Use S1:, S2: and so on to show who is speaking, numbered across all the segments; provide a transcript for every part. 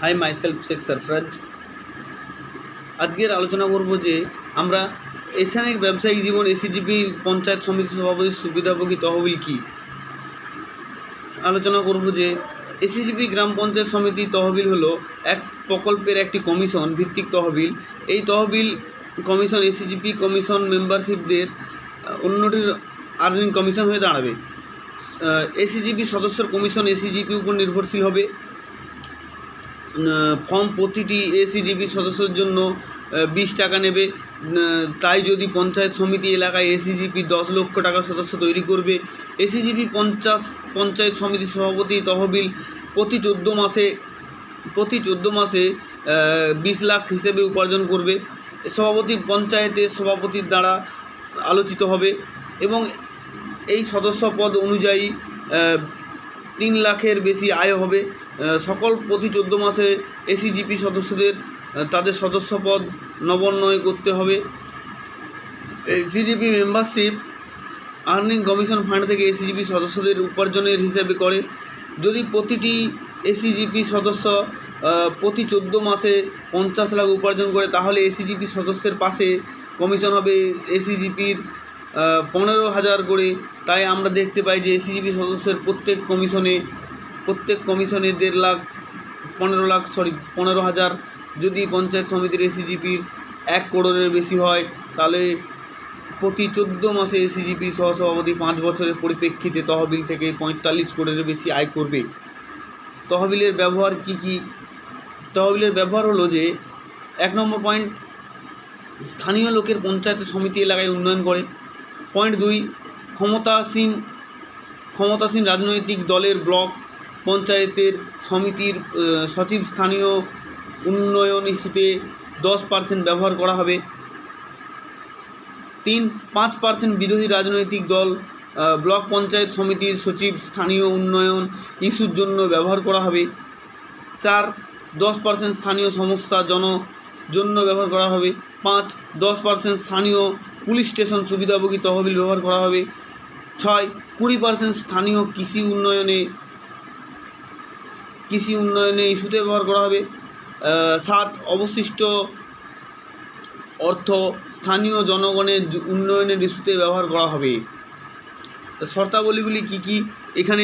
S1: High myself Sheikh Sarfaraz. আজকের আলোচনা করব যে আমরা এশিয়ানিক ব্যবসায়িক জীবন এসিজিপি পঞ্চায়েত সমিতি সভাপতির সুবিধাভোগী তহবিল কী। আলোচনা করব যে এসিজিপি গ্রাম পঞ্চায়েত সমিতি তহবিল হলো এক প্রকল্পের একটি কমিশন ভিত্তিক তহবিল। এই তহবিল কমিশন এসিজিপি কমিশন মেম্বারশিপদের অন্যটির আর্নিং কমিশন হয়ে দাঁড়াবে। এসিজিপি সদস্যর কমিশন এসিজিপি উপর নির্ভরশীল হবে। ফর্ম প্রতিটি এসিজিপি সদস্যের জন্য 20 টাকা নেবে। তাই যদি পঞ্চায়েত সমিতি এলাকায় এসিজিপি 10 লক্ষ টাকা সদস্য তৈরি করবে, এসিজিপি পঞ্চায়েত সমিতি সভাপতি তহবিল প্রতি 14 মাসে 20 লাখ হিসেবে উপার্জন করবে। সভাপতি পঞ্চায়েতের সভাপতির দ্বারা আলোচিত হবে এবং এই সদস্য পদ অনুযায়ী 3 লাখের বেশি আয় হবে। সকল প্রতি 14 মাসে এসিজিপি সদস্যদের তাদের সদস্যপদ নবান্নয় করতে হবে। এসিজিপি মেম্বারশিপ আর্নিং কমিশন ফান্ড থেকে এসিজিপি সদস্যদের উপার্জনের হিসাবে করে। যদি প্রতিটি এসিজিপি সদস্য প্রতি 14 মাসে 50 লাখ উপার্জন করে, তাহলে এসিজিপি সদস্যের পাশে কমিশন হবে এসিজিপির 15,000 করে। তাই আমরা দেখতে পাই যে এসিজিপি সদস্যের প্রত্যেক কমিশনে 15,000। যদি পঞ্চায়েত সমিতির এসিজিপির 1 করোড়ের বেশি হয়, তাহলে প্রতি 14 মাসে এসিজিপি সহসভাপতি 5 বছরের পরিপ্রেক্ষিতে তহবিল থেকে 45 করোড়ের বেশি আয় করবে। তহবিলের ব্যবহার কী কী? তহবিলের ব্যবহার হলো যে 1 নম্বর পয়েন্ট, স্থানীয় লোকের পঞ্চায়েত সমিতি এলাকায় উন্নয়ন করে। পয়েন্ট 2, ক্ষমতাসীন রাজনৈতিক দলের ব্লক পঞ্চায়েতের সমিতির সচিব স্থানীয় উন্নয়ন ইস্যুতে 10% ব্যবহার করা হবে। 3, 5% বিরোধী রাজনৈতিক দল ব্লক পঞ্চায়েত সমিতির সচিব স্থানীয় উন্নয়ন ইস্যুর জন্য ব্যবহার করা হবে। 4, 10% স্থানীয় সমস্যা জন্য ব্যবহার করা হবে। 5, 10% স্থানীয় পুলিশ স্টেশন সুবিধাভোগী তহবিল ব্যবহার করা হবে। 6, 20% স্থানীয় কৃষি উন্নয়নে ইস্যুতে ব্যবহার করা হবে। 7, অবশিষ্ট অর্থ স্থানীয় জনগণের উন্নয়নের ইস্যুতে ব্যবহার করা হবে। শর্তাবলীগুলি কী কী? এখানে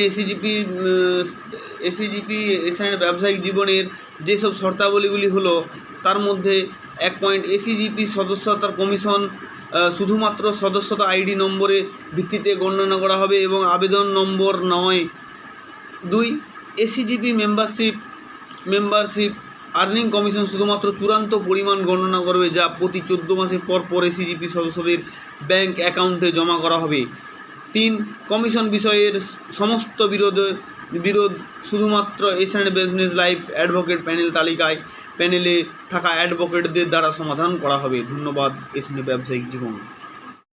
S1: এসিজিপি এশিয়ানের ব্যবসায়িক জীবনের যেসব শর্তাবলীগুলি হলো, তার মধ্যে 1 পয়েন্ট, এসিজিপি সদস্যতার কমিশন শুধুমাত্র সদস্যতা আইডি নম্বরের ভিত্তিতে গণনা করা হবে এবং আবেদন নম্বর নয়। 2, এসিজিপি মেম্বারশিপ আর্নিং কমিশন শুধুমাত্র চূড়ান্ত পরিমাণ গণনা করবে, যা প্রতি 14 মাসে পর এসিজিপি সদস্যদের ব্যাংক অ্যাকাউন্টে জমা করা হবে। 3, কমিশন বিষয়ের সমস্ত বিরোধ শুধুমাত্র এশিয়ান বিজনেস লাইফ অ্যাডভোকেট প্যানেলে থাকা অ্যাডভোকেটদের দ্বারা সমাধান করা হবে। ধন্যবাদ। এশিয়ান ব্যবসায়িক জীবন।